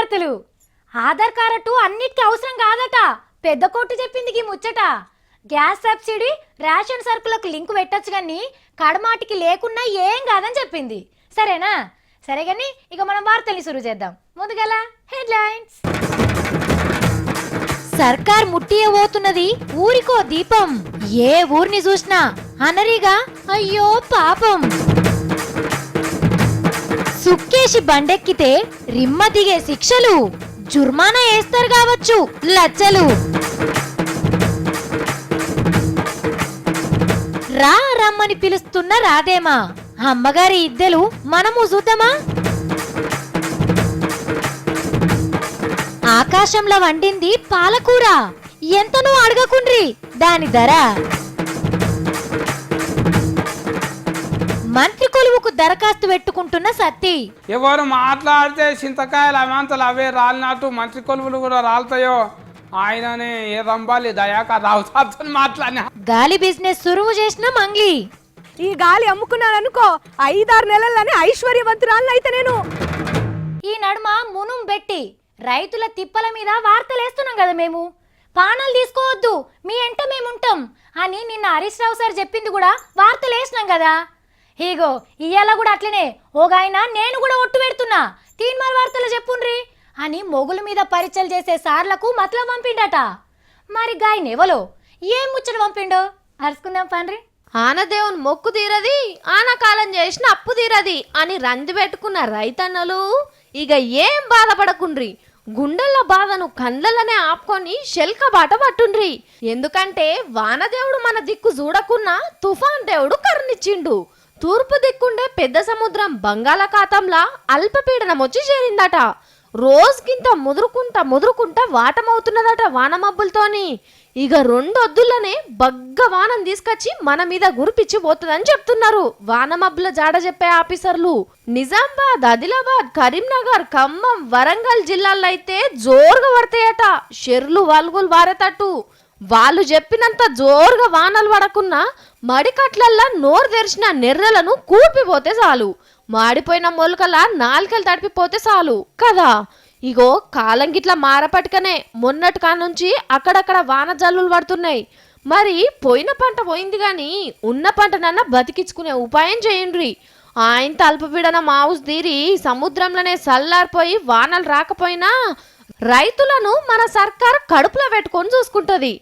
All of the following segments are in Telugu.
వార్తలు. ఆధార్ కార్డు అన్నిటికీ అవసరం కాదట. పెద్ద కోర్టు చెప్పింది ఈ ముచ్చట. గ్యాస్ సబ్సిడీ రేషన్ సరుకులకు లింక్ పెట్టొచ్చు కానీ కడమాటికి లేకున్నా ఏం కాదని చెప్పింది. సరేనా? సరే కానీ ఇక మనం వార్తల్ని సురు చేద్దాం. ముందుగల హెడ్లైన్స్. సర్కార్ ముట్టియబోతున్నది ఊరికో దీపం. ఏ ఊరిని చూసినా అనరిగా అయ్యో పాపం. సుక్కేసి బండెక్కితే రిమ్మ దిగే శిక్షలు, జుర్మానా వేస్తారు కావచ్చు లచ్చలు. రా రమ్మని పిలుస్తున్న రాదేమా, అమ్మగారి ఇద్దెలు మనము చూద్దామా. ఆకాశంలో వండింది పాలకూర, ఎంతనో అడగకుండ్రి దాని ధర. మంత్రి కొలువుకు దరఖాస్తు పెట్టుకుంటున్న సత్తి. ఎవరు మాట్లాడితే చింతకాయలు అవంతలు అవే రాలినట్టు మంత్రి కొలువులు కూడా రాలుతాయో ఆయననే ఏ రంబాలి దయాకర్ రావు సార్తో మాట్లాడినా. గాలి బిజినెస్ సురువు చేసిన మంగ్లీ. ఈ గాలి అమ్ముకున్నాననుకో 5-6 నెలల్లోనే ఐశ్వర్యవంతురాలను అయితే నేను. ఈ నడుమ మునుం పెట్టి రైతుల తిప్పల మీద వార్తలేస్తున్నాం కదా మేము. పానాలు తీసుకోవద్దు, మీ ఎంట మేముంటాం అని నిన్న హరీష్ రావు సార్ చెప్పింది కూడా వార్తలేసినాం కదా. హీగో ఇయ్యాల కూడా అట్లనే ఓగాయన నేను కూడా ఒట్టు పెడుతున్నా, తీన్మార్ వార్తలు చెప్పుండ్రి అని మొగుల మీద పరీక్షలు చేసే సార్లకు మతలం పంపిండట. మరి గాయన ఎవలో ఏం ముచ్చట పంపిండో అరుచుకుందాం పండ్రి. ఆనదేవుని మొక్కు తీరది, ఆనకాలం చేసిన అప్పు తీరది అని రంది పెట్టుకున్న రైతన్నలు ఇక ఏం బాధపడకుండ్రి. గుండెల బాధను కండ్లనే ఆపుకొని శెల్క బాట పట్టుండ్రి. ఎందుకంటే వానదేవుడు మన దిక్కు చూడకున్నా తుఫాన్ దేవుడు కరుణిచ్చిండు. తూర్పు దిక్కుండే పెద్ద సముద్రం బంగాళాఖాతంలా అల్పపీడనం వచ్చి చేరిందట. రోజుకింత ముదురుకుంటా వాటమవుతున్నదట వానమబ్బులతోని. ఇక 2 వద్దులనే బగ్గ వానం తీసుకొచ్చి మన మీద గురిపిచ్చి పోతుందని చెప్తున్నారు వానమబ్బుల జాడ చెప్పే ఆఫీసర్లు. నిజామాబాద్, ఆదిలాబాద్, కరీంనగర్, ఖమ్మం, వరంగల్ జిల్లాల్లో అయితే జోరుగా పడతాయట. చెర్లు వల్గులు వారేటట్టు. వాళ్ళు చెప్పినంత జోరుగా వానలు పడకున్నా మడికట్లల్లా నోరు తెరిచిన నెర్రలను కూపిపోతే చాలు, మాడిపోయిన మొలకల నాలుకలు తడిపిపోతే చాలు కదా. ఇగో కాలం గిట్లా మారపటికనే మొన్నటి కానుంచి అక్కడక్కడ వాన జల్లులు పడుతున్నాయి. మరి పోయిన పంట పోయింది కానీ ఉన్న పంటనన్నా బతికించుకునే ఉపాయం చేయండి. ఆయన అల్పపీడనం ఆవుస్ తీరి సముద్రంలోనే సల్లారిపోయి వానలు రాకపోయినా రైతులను మన సర్కార్ కడుపులో పెట్టుకొని చూసుకుంటది.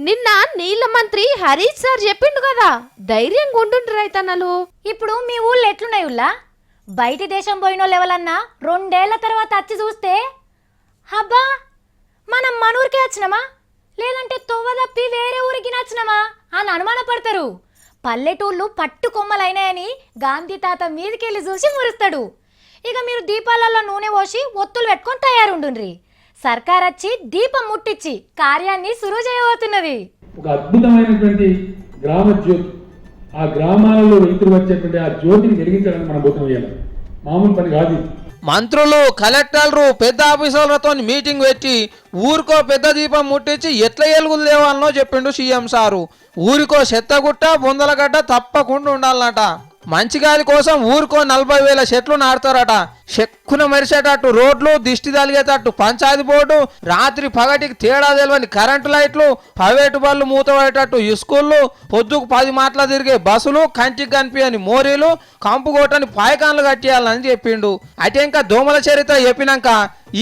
నిన్న నీళ్ల మంత్రి హరీష్ సార్ చెప్పిండు కదా, ధైర్యంగా ఉంటుండ్రు రైతన్నలు. ఇప్పుడు మీ ఊళ్ళో ఎట్లున్నాయి ఉల్లా? బయటి దేశం పోయినో లెవెలన్నా 2 ఏళ్ల తర్వాత వచ్చి చూస్తే హబ్బా మనం మన ఊరికే వచ్చినామా లేదంటే తొవ్వ తప్పి వేరే ఊరికి నచ్చినామా అని అనుమానపడతారు. పల్లెటూళ్ళు పట్టు కొమ్మలైనాయని గాంధీ తాత మీదికెళ్ళి చూసి మురుస్తాడు. ఇక మీరు దీపాలలో నూనె పోసి ఒత్తులు పెట్టుకొని తయారుండుండ్రి. సర్కార్ వచ్చి దీపం ముట్టించి కార్యాన్ని సురువు చేయబోతున్నది. ఒక అద్భుతమైనటువంటి గ్రామ జ్యోతి, ఆ గ్రామాలలో వెలుతురు వచ్చేటువంటి ఆ జ్యోతిని వెలిగించడానికి మనం బోధన చేయాలి. మామూలు పని కాదు. మంత్రులు, కలెక్టర్లు, పెద్ద ఆఫీసర్లతో మీటింగ్ పెట్టి ఊరికో పెద్ద దీపం ముట్టించి ఎట్లా ఎలుగులు లేవాలనో చెప్పిండు సీఎం సారు. ఊరికో చెత్తగుట్ట, బొందలగడ్డ తప్పకుండా ఉండాలన్నట. మంచి గాలి కోసం ఊరికో 40,000 చెట్లు నాటుతారట. చెక్కున మెరిసేటట్టు రోడ్లు, దిష్టి తలిగేటట్టు పంచాయతీ బోర్డు, రాత్రి పగటికి తేడా తెలియని కరెంటు లైట్లు, ప్రైవేటు బళ్ళు మూతపడేటట్టు స్కూళ్ళు, పొద్దుకు 10 మాటలు తిరిగే బస్సులు, కంటికి కనిపించని మోరీలు, కంపు కొట్టని పాయకాన్లు కట్టేయాలని చెప్పిండు. అయితే ఇంకా దోమల చరిత్ర చెప్పినాక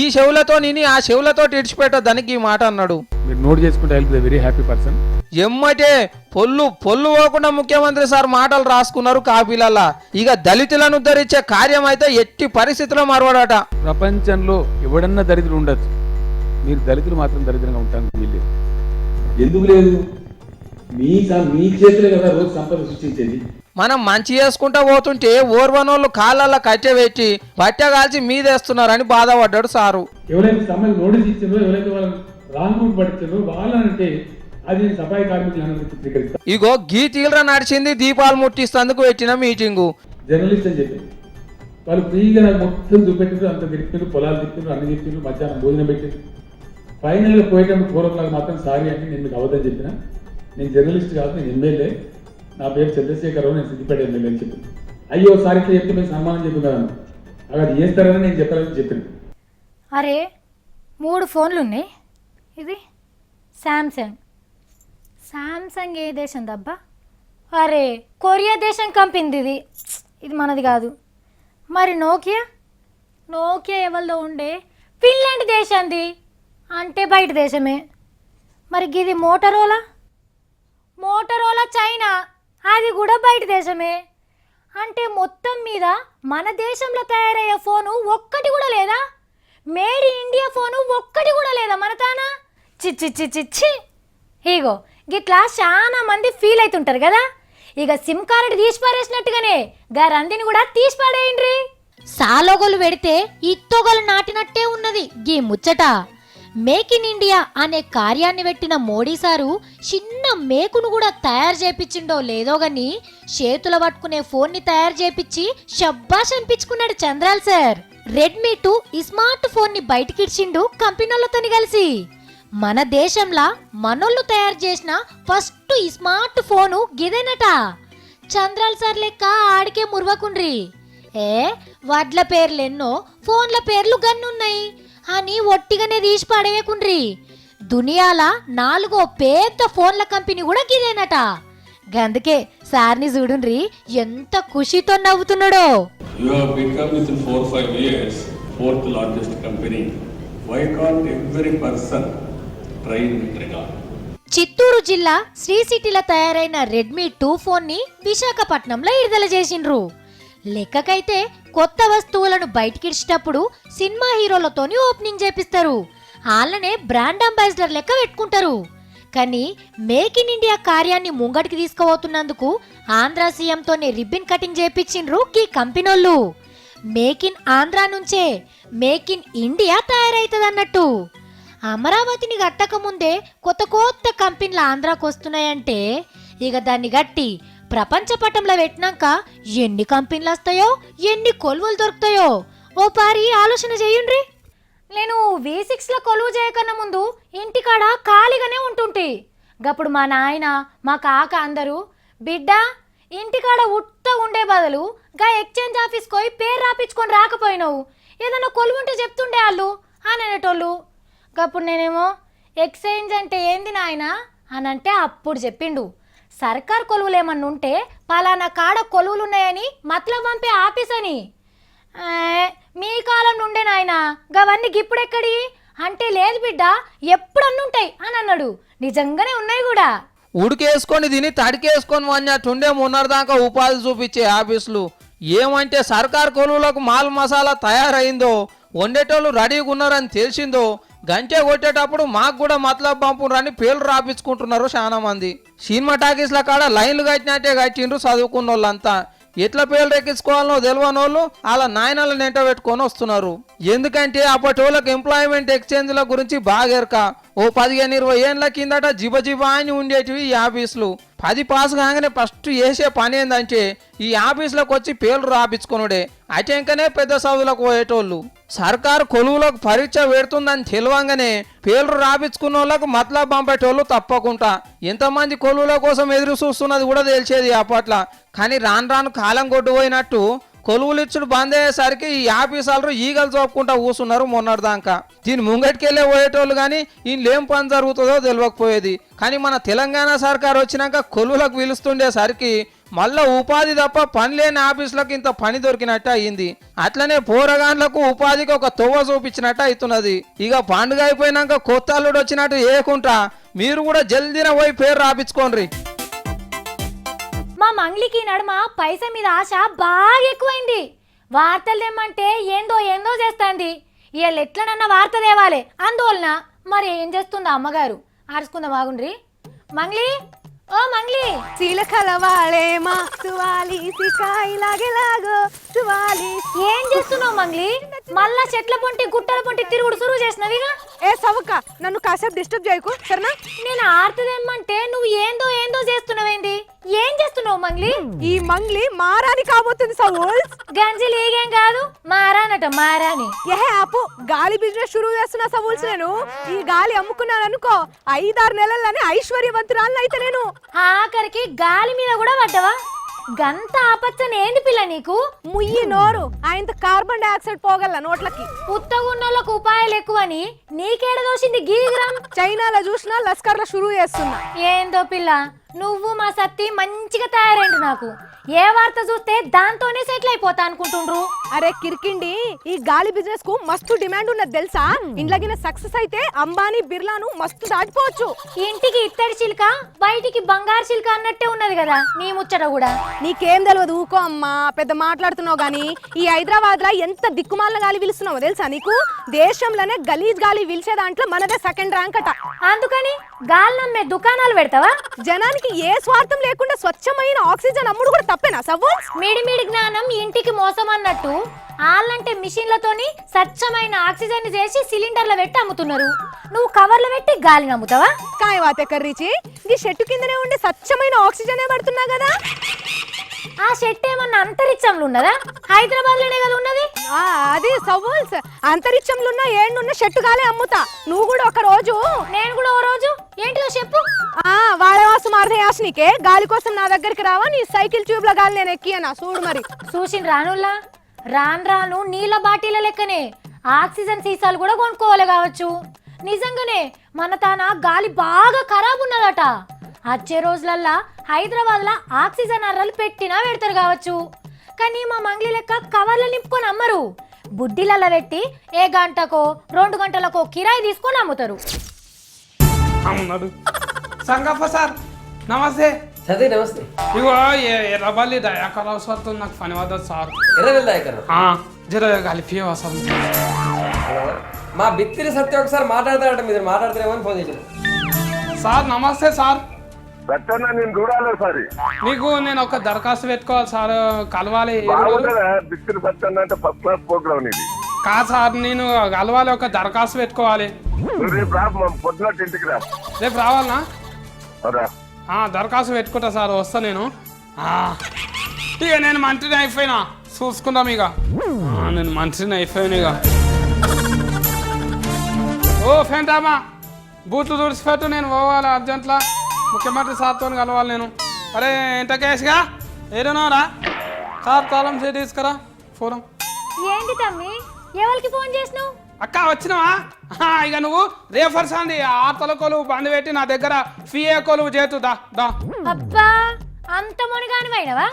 ఈ చెవులతో నిని ఆ చెవులతో ఇడిచిపెట్టడానికి ఈ మాట అన్నాడు. మీరు నోట్ చేసుకుంటే వెరీ హ్యాపీ పర్సన్. ఎమ్మటే పొల్లు పోకుండా ముఖ్యమంత్రి సార్ మాటలు రాసుకున్నారు కాపీలల్లా. ఇక దళితులను ఉద్ధరించే కార్యం అయితే ఎట్టి పరిస్థితిలో మరవడట. ప్రపంచంలో ఎవడన్నా దరిద్రులు ఉండొచ్చు, మీరు దళితులు మాత్రం దరిద్రంగా ఉంటాను వీళ్ళు ఎందుకు లేదు? మీ చేతులే కదా రోజు సంపద సృష్టించేది. మనం మంచి చేసుకుంటా పోతుంటే ఓర్వనోళ్ళు కాళ్ళల్లో కట్టెబెట్టి బట్టె కాల్చి మీదేస్తున్నారని బాధపడ్డాడు సారు. ఎవరైతే సమ్మెకు నోటీస్ ఇచ్చారో, ఎవరైతే వాళ్ళని రాంగ్ రూట్ పట్టించారో వాళ్ళంటే అది సఫాయి కార్మికులను చిత్రీకరిస్తారు. ఇగో గీ తీవ్ర నడిచింది దీపాలు ముట్టిస్తందుకు పెట్టిన మీటింగు. జర్నలిస్ట్ అని చెప్పి వాళ్ళు ఫ్రీగా నాకు మొత్తం చూపెట్టారు, అంత తిప్పారు, పొలాలు తిప్పారు, అన్ని తిప్పారు, మధ్యాహ్నం భోజనం పెట్టారు. ఫైనల్గా పోయేటప్పుడు 4 o'clock మాత్రం సారీ అంటే నేను మీకు అవద్దని చెప్పిన. నేను జర్నలిస్ట్ కాదు, నేను ఎమ్మెల్యే, నా పేరు చంద్రశేఖరరావు, నేను సిద్దిపేట ఎమ్మెల్యే అని చెప్పి. అయ్యో సార్ ఇట్లా చెప్తే మేము సన్మానం చెప్తున్నాను, అలా చేస్తారని నేను చెప్పాలని చెప్పాను. అరే 3 ఫోన్లు ఉన్నాయి. ఇది శాంసంగ్ ఏ దేశం దబ్బా? అరే కొరియా దేశం కంపెనీది ఇది. ఇది మనది కాదు. మరి నోకియా ఎవరిదో ఉండే ఫిన్లాండ్ దేశంది, అంటే బయట దేశమే. మరి ఇది మోటరోలా చైనా, అది కూడా బయట దేశమే. అంటే మొత్తం మీద మన దేశంలో తయారయ్యే ఫోను ఒక్కటి కూడా లేదా? మేడ్ ఇన్ ఇండియా ఫోను ఒక్కటి కూడా లేదా మన తానా? చిచ్చి. ఇగో గిట్లా చాలా మంది ఫీల్ అవుతుంటారు కదా. ఇక సిమ్ కార్డు తీసి పారేసినట్టుగానే గారందిని కూడా తీసి పాడేయండి. సాలోగోలు పెడితే ఇత్తోగలు నాటినట్టే ఉన్నది గీ ముచ్చట. మేక్ ఇన్ ఇండియా అనే కార్యాన్ని పెట్టిన మోడీ సారు చిన్న మేకును కూడా తయారు చేపించిండో లేదో గాని చేతుల పట్టుకునే ఫోన్ ని తయారు చేపించి షబ్బాష్ అనిపించుకున్నాడు చంద్రాల్ సార్. రెడ్మీ 2 ఈ స్మార్ట్ ఫోన్ ని బయటకిడ్చిండు కంపెనీలతోని కలిసి. మన దేశంలో మనోళ్ళు తయారు చేసిన ఫస్ట్ ఈ స్మార్ట్ ఫోను గిదేనట. చంద్రాల్ సార్ లెక్క ఆడికే మురవకుండ్రి. వడ్ల పేర్లెన్నో ఫోన్ల పేర్లు గన్నున్నాయి అని ఒట్టిగానే తీసి పడేయకుండ్రి. దునియాల 4వ పెద్ద ఫోన్ల కంపెనీ కూడా గిదేనట. గందుకే సార్ని చూడుండ్రి ఎంత ఖుషితో నవ్వుతున్నాడో. You have become within 4-5 years 4th largest company. Why can't every person try in that regard? Chittoor జిల్లా శ్రీ సిటీలో తయారైన రెడ్మీ 2 ఫోన్ ని విశాఖపట్నంలో విడుదల చేసిండ్రు. లెక్కకైతే కొత్త వస్తువులను బయటకిడ్చేటప్పుడు సినిమా హీరోలతోని ఓపెనింగ్ చేపిస్తారు. వాళ్ళనే బ్రాండ్ అంబాసిడర్ లెక్క పెట్టుకుంటారు. కానీ మేక్ ఇన్ ఇండియా కార్యాన్ని ముంగటికి తీసుకుపోతున్నందుకు ఆంధ్ర సీఎంతోనే రిబ్బన్ కటింగ్ చేపించిండ్రు ఈ కంపెనీలు. మేక్ ఇన్ ఆంధ్ర నుంచే మేక్ ఇన్ ఇండియా తయారైతుంది అన్నట్టు. అమరావతిని కట్టక ముందే కొత్త కంపెనీలు ఆంధ్రాకు వస్తున్నాయంటే ఇక దాన్ని గట్టి ప్రపంచ పటంలో పెట్టినాక ఎన్ని కంపెనీలు వస్తాయో ఎన్ని కొలువులు దొరుకుతాయో ఓ పారి ఆలోచన చేయండి. నేను V6లో కొలువు చేయకన్నా ముందు ఇంటికాడ ఖాళీగానే ఉంటుంటే గప్పుడు మా నాయన మా కాక అందరూ బిడ్డ ఇంటికాడ ఉత్త ఉండే బదులు గా ఎక్స్చేంజ్ ఆఫీస్కి పోయి పేరు రాపించుకొని రాకపోయినావు, ఏదైనా కొలువు ఉంటే చెప్తుండే వాళ్ళు అని అనేటోళ్ళు. గప్పుడు నేనేమో ఎక్స్చేంజ్ అంటే ఏంది నాయన అని అంటే అప్పుడు చెప్పిండు, సర్కార్ కొలువులు ఏమన్నా ఉంటే పలానా కాడ కొలువులు ఉన్నాయని మతలబ్ పంపే ఆఫీస్ అని. మీ కాలం నుండే నాయన గవన్నీ గిప్పుడెక్కడి అంటే లేదు బిడ్డ ఎప్పుడు అన్నుంటాయి అని అన్నాడు. నిజంగానే ఉన్నాయి కూడా. ఉడికేసుకొని తిని తడికేసుకొని అన్నట్టుండే మొన్నటిదాకా ఉపాధి చూపించే ఆఫీసులు. ఏమంటే సర్కార్ కొలువులకు మాల్ మసాలా తయారైందో వండేటోళ్ళు రెడీగా ఉన్నారని తెలిసిందో గంటే కొట్టేటప్పుడు మాకు కూడా మతలబ్ పంపురని పేర్లు రాపించుకుంటున్నారు చాలా మంది. సినిమా టాకీస్ల కాడ లైన్లు కట్టినట్టే కట్టిండ్రు చదువుకున్న వాళ్ళంతా. ఎట్లా పేర్లు ఎక్కించుకోవాలనో తెలియని వాళ్ళు అలా నాయనలను ఎంట పెట్టుకొని వస్తున్నారు. ఎందుకంటే అప్పటి వాళ్ళకి ఎంప్లాయ్మెంట్ ఎక్స్చేంజ్ల గురించి బాగా ఎరక. ఓ 15-20 ఏళ్ళ కిందట జిబజిబా అని ఉండేటివి ఈ ఆఫీసులు. 10 పాస్ కాగానే ఫస్ట్ చేసే పని ఏందంటే ఈ ఆఫీసులకు వచ్చి పేర్లు రాపించుకునుడే. అటెంకనే పెద్ద చదువులకు పోయేటోళ్ళు. సర్కారు కొలువులకు పరీక్ష పెడుతుందని తెలియంగానే పేర్లు రాపించుకున్న వాళ్ళకు మతలబ్ పంపేటోళ్ళు తప్పకుండా. ఎంతమంది కొలువుల కోసం ఎదురు చూస్తున్నది కూడా తెలిసేది అప్పట్లో. కానీ రాను రాను కాలం కొట్టుపోయినట్టు కొలువులిచ్చుడు బంద్ అయ్యేసరికి ఈ ఆఫీసర్లు ఈగలు చూపుకుంటా కూర్చున్నారు మొన్నటిదాకా. దీని ముంగటికెళ్ళే పోయేటోళ్ళు కానీ వీళ్ళు ఏం పని జరుగుతుందో తెలియకపోయేది. కానీ మన తెలంగాణ సర్కారు వచ్చినాక కొలువులకు పిలుస్తుండేసరికి మళ్ళా ఉపాధి తప్ప పని లేని ఆఫీసులకు ఇంత పని దొరికినట్టు అయ్యింది. అట్లనే పోరగాన్లకు ఉపాధికి ఒక తొవ్వ చూపించినట్టు అవుతున్నది. ఇక పండుగ అయిపోయినాక కొత్త అల్లుడు వచ్చినట్టు ఏకుంటా మీరు కూడా జల్దీన పోయి పేరు రాపించుకోండి. మా మంగ్లీకి నడుమ పైసా మీద ఆశ బాగా ఎక్కువైంది. వార్తలు తెమ్మంటే ఏందో చేస్తాంది. వీళ్ళు ఎట్లనన్నా వార్త తేవాలి అందువలన. మరి ఏం చేస్తుందా అమ్మగారు? ఆడుచుకుందాం ఆగుండ్రి. మంగ్లీ, ఓ మంగ్లీ. చిలకలవాళేమా సువాలి సికాయిలాగేలాగో సువాలి. ఏం చేస్తున్నావు మంగ్లీ? మళ్ళా చెట్ల పొంటి గుట్టల పొంటి తిరుగుడు సురువు చేసినవిగా. ఏ సవక్క, నన్ను కాసేపు డిస్టర్బ్ చేయకు సరేనా? నేను ఆర్తదేమ్మంటే నువ్వు ఏందో చేస్తున్నావేంది? ఏం చేస్తున్నావు మంగ్లీ? ఈ మంగ్లీ మారాని కాబోతుంది సవూల్స్. గంజి లీగేం కాదు, మారానట మారాని. ఏహే ఆపు, గాలి బిజినెస్ షురూ చేస్తున్నా సవూల్స్. నేను ఈ గాలి అమ్ముకున్నాను అనుకో 5-6 నెలల్లోనే ఐశ్వర్యవంతురాలను అయితే నేను. ఆఖరికి గాలి మీద కూడా పడ్డవా? గంత ఆపచ్చని ఏంది పిల్ల నీకు? ముయ్యి నోరు ఆయన కార్బన్ డైఆక్సైడ్ పోగల నోట్లకి. ఉత్తగున్నోళ్ళకు ఉపాయాలు ఎక్కువని నీకేడ దోషింది గీగ్రామ్? చైనాలో చూసినా లస్కర్ల షురూ చేస్తున్నా. ఏందో పిల్ల నువ్వు మా సత్తి మంచిగా తయారైండు. నాకు ఏ వార్త చూస్తే దాంతోనే సెటిల్ అయిపోతా అనుకుంటుండ్రు. అరే కిరికిండి, ఈ గాలి బిజినెస్ కు మస్తు డిమాండ్ ఉన్నది తెలుసా? ఇండ్లగిన సక్సెస్ అయితే అంబానీ బిర్లాను మస్తు దాటిపోవచ్చు. ఇంటికి ఇత్తడి చిలుక బయటికి బంగారు చిలుక అన్నట్టే ఉన్నది కదా నీ ముచ్చట కూడా. నీకేం తెలియదు ఊకో అమ్మా, పెద్ద మాట్లాడుతున్నావు గానీ ఈ హైదరాబాద్ లో ఎంత దిక్కుమాల గాలి పిలుస్తున్నావు తెలుసా నీకు? దేశంలోనే గలీజ్ గాలి పిలిచే దాంట్లో మనదే సెకండ్ ర్యాంక్ అట. అందుకని గాలి నమ్మే దుకాణాలు పెడతావా? జనానికి ఏ స్వార్థం లేకుండా స్వచ్ఛమైన ఆక్సిజన్ అమ్ముడు కూడా తప్పేనా సవ్వోల్స్? మిడిమిడి జ్ఞానం ఇంటికి మోసం అన్నట్టు ఆళ్ళంటే మిషన్లతోని స్వచ్ఛమైన ఆక్సిజన్ చేసి సిలిండర్లు పెట్టి అమ్ముతున్నారు. నువ్వు కవర్లు పెట్టి గాలిని అమ్ముతావా? కాయవాతే కర్రీచి ఈ చెట్టు కిందనే ఉండి స్వచ్ఛమైన ఆక్సిజనే పడుతున్నా కదా. ఆ చెట్టు ఏమన్నా అంతరిక్షంలో ఉన్నదా? హైదరాబాద్ లోనే కదా ఉన్నది. అది సవ్వోల్స్, అంతరిక్షంలో ఉన్న ఏడున్న చెట్టు గాలే అమ్ముతా. నువ్వు కూడా ఒక రోజు. నేను కూడా ఓ రోజు. ఏంటిదో చెప్పు. వాడవాసు మారదయాసనికే గాలి కోసం నా దగ్గరికి రావా? నీ సైకిల్ ట్యూబ్ లో గాలి నేను ఎక్కియనా చూడు మరి. చూసిన రానుల్లా రాను రాను నీళ్ళ బాటిల లెక్కనే ఆక్సిజన్ సీసాలు కూడా కొనుక్కోవాలి కావచ్చు. నిజంగానే మన తాన గాలి బాగా ఖరాబ్ ఉన్నదట. వచ్చే రోజులల్లా హైదరాబాద్ లా ఆక్సిజన్ అర్రలు పెట్టినా పెడతారు కావచ్చు. కానీ మా మంగ్లీ లెక్క కవర్లు నింపుకొని అమ్మరు. బుడ్డిలల్ల పెట్టి ఏ గంటకో 2 గంటలకో కిరాయి తీసుకొని అమ్ముతారు. అవునాడు సంగప్ప సార్ నమస్తే. చదివి నమస్తే. ఇగో ఎర్రబల్లి దయాకరావు సార్తో నాకు పని వద్దదు సార్. ఎర్రబెల్లి దయాకరావు జర కలిపి అవసరం మా బిత్తిరి సత్య ఒకసారి మాట్లాడతాడట, మీరు మాట్లాడతారేమో ఫోన్ చేశారు. సార్ నమస్తే సార్. నేను చూడాలి సార్. నీకు నేను ఒక దరఖాస్తు పెట్టుకోవాలి సార్, కలవాలి. బిత్తిరి సత్యం అంటే ఫస్ట్ క్లాస్ ప్రోగ్రామ్ ఇది. కాదు సార్, నేను కలవాలి, ఒక దరఖాస్తు పెట్టుకోవాలి. రేపు రా, పొద్దున ఇంటికి రా. రేపు రావాలనా? రా. దరఖాస్తు పెట్టుకుంటా సార్, వస్తా నేను. ఇక నేను మంత్రిని అయిపోయినా, చూసుకుందాం ఇక. నేను మంత్రిని అయిపోయాను ఇక. ఓ ఫెంటామా బూట్లు తుడిచిపెట్టు, నేను పోవాలి అర్జెంట్లా. ముఖ్యమంత్రి సార్తో కలవాలి నేను. అరే ఎంత కేసుగా ఏడున్నారా సార్? తాళం చేసి తీసుకురా ఫోరం. ఏంటి తమ్మి, ఎవరికి ఫోన్ చేసినావు? అక్క వచ్చినావా? ఇక నువ్వు రేఫర్స్ అండి ఆ తలకొలు బంద్ పెట్టి నా దగ్గర ఫిఏ కొలువు చేతు దా దా. అబ్బా అంత మునిగానివైనవా?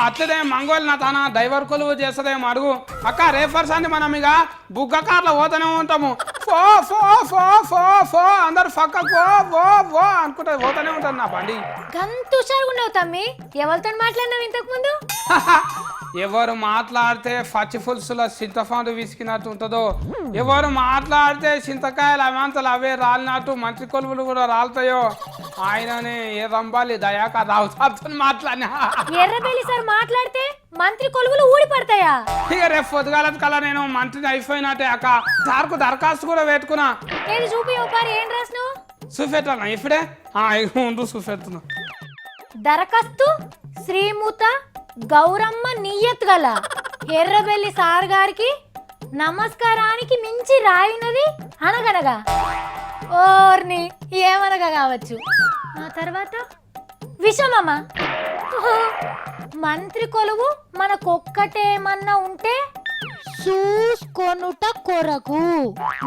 అట్లదే మంగోలు నా తన డ్రైవర్ కొలువు చేస్తుందేమో అడుగు. అక్క రేఫర్స్ అండి మనం ఇక బుగ్గ కార్లో పోతూనే ఉంటాము. ఫో ఫో ఫో ఫో ఫో అందరు పక్క ఫో ఫో ఫో అనుకుంటా పోతూనే ఉంటాను నా బండి. గంత హుషారుగా ఉన్నావు తమ్మి. ఎవరితో మాట్లాడినావు ఇంతకు ముందు? ఎవరు మాట్లాడితే పచ్చి పులుసులో చింతపండు విసికినట్టు ఉంటుందో, ఎవరు మాట్లాడితే చింతకాయలు అవంతలు అవే రాలినట్టు మంచి కొలువులు కూడా రాలుతాయో ఆయననే ఎర్రంబాలి దయాకర్ రావు సార్తో మాట్లాడినా. ఎర్రబెల్లి సార్ మాట్లాడితే మంత్రి కొలువులు ఊడి పడతాయా? ఇక రేపు పొద్దుగాల కల్లా నేను మంత్రిని అయిపోయినట్టే అక్క. సార్కు దరఖాస్తు కూడా పెట్టుకున్నా. ఏది చూపి ఒకసారి. ఏం రాసినావు? చూపెట్టాలా ఇప్పుడే? ముందు చూపెడుతున్నా. దరఖాస్తు శ్రీమూత గౌరమ్మ నియ్యత్ గల ఎర్రబెల్లి సార్ గారికి నమస్కారానికి మించి రాయినది అనగనగా. ఓర్ని ఏమనగా కావచ్చు. ఆ తర్వాత విషమమ్మ మంత్రి కొలువు మనకొక్కటేమన్నా ఉంటే చూసుకొనుట కొరకు.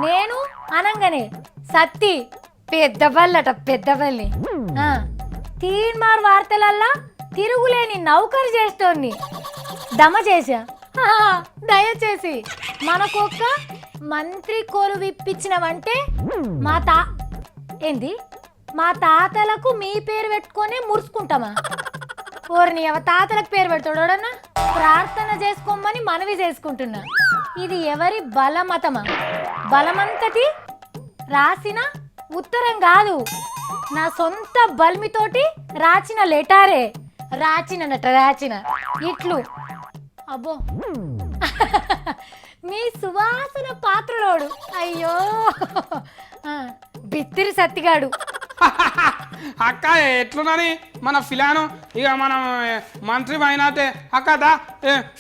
నేను అనంగానే సత్తి పెద్దపల్లట పెద్దపల్లి. తీన్మార్ వార్తలల్లా తిరుగులేని నౌకరు చేస్తోంది దమ చేశా. దయచేసి మనకొక్క మంత్రి కొలువు ఇప్పించినవంటే మా తాతలకు మీ పేరు పెట్టుకొని మురుసుకుంటామా? ఓర్ని తాతలకు పేరు పెడతాడోడన్నా? ప్రార్థన చేసుకోమని మనవి చేసుకుంటున్నా. ఇది ఎవరి బలమతమా? బలమంతటి రాసిన ఉత్తరం కాదు, నా సొంత బల్మితోటి రాచిన లెటారే. రాచిన ఇట్లు. అబ్బో మీ సువాసన పాత్రలోడు. అయ్యో బిత్తిరి సత్తిగాడు. అక్క ఎట్లున్నది మన ఫిలాను ఇక మనం మంత్రి అయినట్టే అక్కదా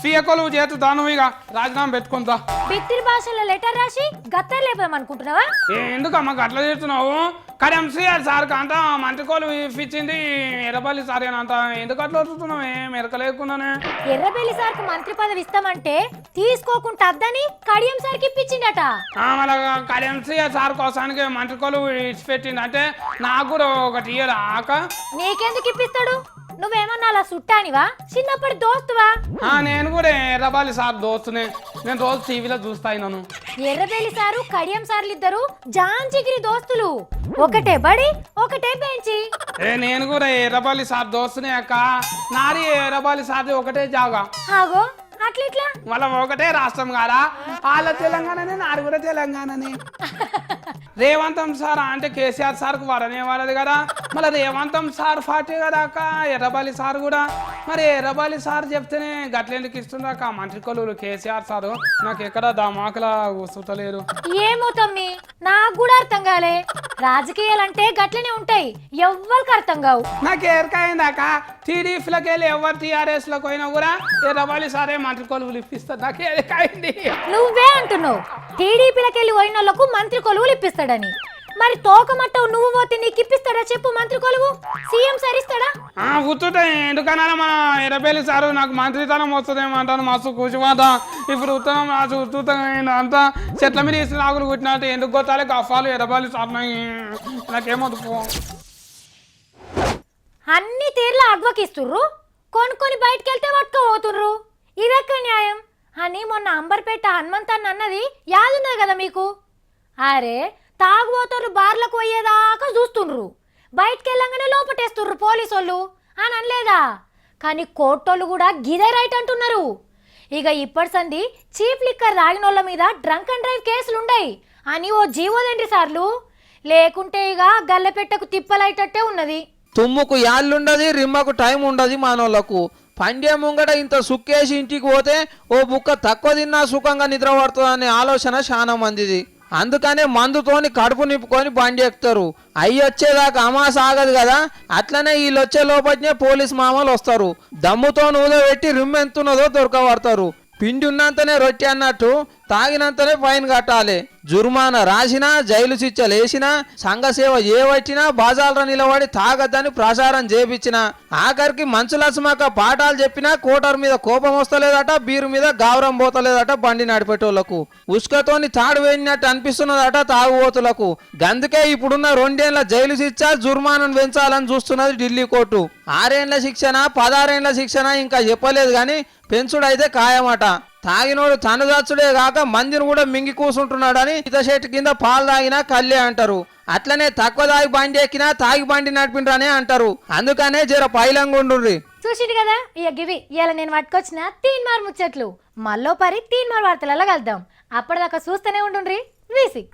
ఫియకోలు చేతుదా నువ్వు ఇక రాజీనామా పెట్టుకుంటా బిత్తిరి భాషలో లెటర్ రాసి గత్తర్ లేపేమనుకుంటున్నావా? ఎందుకమ్మా అట్లా చేస్తున్నావు? కానీ ఎంసీఆర్ సార్ అంతా మంత్రి కోలు ఇప్పించింది ఎర్రపల్లి సార్ అంత ఎందుకు అట్లా వస్తున్నావు? ఏం ఎరకలేకున్నానే. ఎర్రబెల్లి సార్కు మంత్రి పదవి ఇస్తామంటే తీసుకోకుండా అద్దని కడియం సార్కి ఇప్పించిండట. మళ్ళా కానీ ఎంసీఆర్ సార్ కోసానికి మంత్రి కోలు ఇచ్చిపెట్టింది అంటే నాకు కూడా ఒకటి ఇయర్ ఆక. నీకెందుకు ఇప్పిస్తాడు? నువ్వేమన్నా అలా సుట్టానివా? చిన్నప్పటి దోస్తువా? నేను కూడా ఎర్రపల్లి సార్ దోస్తునే. నేను రోజు టీవీలో చూస్తా నన్ను. ఎర్రబెల్లి సారు కడియం సార్లు ఇద్దరు జాంజిగిరి దోస్తులు. ఒకటే బడి ఒకటే బెంచి. నేను కూడా ఎర్రపల్లి సార్ దోస్తునే అక్క. నాది ఎర్రపల్లి సార్ది ఒకటే జాగా. ఆగో అట్లిట్లా మళ్ళా ఒకటే రాష్ట్రం కాదా? వాళ్ళ తెలంగాణనే నాది కూడా తెలంగాణనే. రేవంతం సార్ అంటే కేసీఆర్ సార్కు వరనే వాడదు కదా. మళ్ళీ రేవంతం సార్ పార్టీ కదా అక్క ఎర్రబల్లి సార్ కూడా. మరి ఎర్రబల్లి సార్ చెప్తేనే గట్లెందుకు ఇస్తుండక మంత్రి కొలువులు కేసీఆర్ సారు? నాకు ఎక్కడ దమాకులా కూర్చుంటలేరు. ఏమో తమ్మి, నాకు కూడా అర్థం కాలే. రాజకీయాలంటే గట్లనే ఉంటాయి, ఎవ్వరికి అర్థం కావు. నాకు ఎరకైందాక టీడీపీలోకి వెళ్ళి ఎవరు టీఆర్ఎస్ లోకి పోయినా కూడా ఎర్రబల్లి సారే మంత్రి కొలువులు ఇప్పిస్తారు. నాకు ఎరకైంది. నువ్వే అంటున్నావు టీడీపీలకి వెళ్ళి పోయిన వాళ్ళకు మంత్రి కొలువులు ఇప్పిస్తాడని. మరి తోకమట్టవు నువ్వు పోతే నీకు ఇప్పిస్తాడా చెప్పు మంత్రి కొలువు? సీఎం సార్ ఇస్తాడా? కూర్చుంటే ఎందుకన్నా మన ఎర్రబెల్లి సారు నాకు మంత్రితనం వస్తుందేమంటాను మస్తు కూర్చుమాట. ఇప్పుడు ఉత్తరం రాజు ఉత్తుతం అంతా చెట్ల మీద వేసిన ఆకులు కుట్టినట్టు ఎందుకు కొట్టాలి గఫాలు ఎర్రబెల్లి సార్? నాకేమవుతు అన్ని తీర్ల అడ్వకిస్తుర్రు, కొనుక్కొని బయటకు వెళ్తే పట్టుకోబోతుర్రు. ఇదెక్కడ న్యాయం అని మొన్న అంబర్పేట హనుమంతన్న అన్నది యాదున్నది కదా మీకు? అరే తాగుబోతుర్రు బార్లకు పోయేదాకా చూస్తుండ్రు, బయటకు వెళ్ళంగానే లోపటేస్తుర్రు పోలీసు వాళ్ళు అని అనలేదా? కానీ కోర్టోళ్ళు కూడా గిదే రైట్ అంటున్నారు. ఇక ఇప్పటి సంది చీప్ లిక్కర్ తాగినోళ్ళ మీద డ్రంక్ అండ్ డ్రైవ్ కేసులుండయి అని ఓ జీవోదండ్రి సార్లు. లేకుంటే ఇక గల్లెపెట్టకు తిప్పలైటట్టే ఉన్నది. తుమ్ముకు యాళ్ళుండదు, రిమ్మకు టైం ఉండదు మానోళ్లకు. పండే ముంగట ఇంత సుక్కేసి ఇంటికి పోతే ఓ బుక్క తక్కువ తిన్నా సుఖంగా నిద్ర పడుతుందనే ఆలోచన చాలా మందిది. అందుకనే మందుతోని కడుపు నింపుకొని బండి ఎక్కుతారు. అయ్యొచ్చేదాకా అమాస ఆగదు కదా. అట్లనే వీళ్ళు వచ్చే లోపలనే పోలీస్ మామలు వస్తారు. దమ్ముతో నూనె పెట్టి రిమ్ ఎంతున్నదో దొరకబడతారు. పిండి ఉన్నంతనే రొట్టె అన్నట్టు తాగినంతనే ఫైన్ కట్టాలి. జుర్మానా రాసినా, జైలు శిక్షలు వేసినా, సంఘసేవ ఏవచ్చినా, బాజాలరా నిలబడి తాగద్దని ప్రచారం చేపించినా, ఆఖరికి మంచులస్మాక పాఠాలు చెప్పినా కోటర్ మీద కోపం వస్తలేదట, బీరు మీద గౌరవం పోతలేదట బండి నడిపేటోళ్లకు. ఉసుకతోని తాడు వేయినట్టు అనిపిస్తున్నదట తాగుబోతులకు. గందుకే ఇప్పుడున్న 2 ఏళ్ల జైలు శిక్ష, జుర్మానాను పెంచాలని చూస్తున్నది ఢిల్లీ కోర్టు. 6 ఏళ్ల శిక్షణ, 16 ఏళ్ల శిక్షణ ఇంకా చెప్పలేదు కానీ పెంచుడైతే ఖాయమట. తాగినోడు తను దచ్చుడే కాక మందిని కూడా మింగి కూసుంటున్నాడని ఇత చెట్టు కింద పాలు తాగినా కల్లే అంటారు. అట్లనే తక్కువ తాగి బండి ఎక్కినా తాగి బండి నడిపిండ్రనే అంటారు. అందుకనే జర పైలంగుండ్రి. చూసిండు కదా ఇక గివి ఇలా నేను పట్టుకొచ్చిన 3 మార్ ముచ్చట్లు. మళ్ళో పరి 3 మార్ వార్తలలో కలుద్దాం. అప్పటిదాకా చూస్తూనే ఉండుండ్రి V6.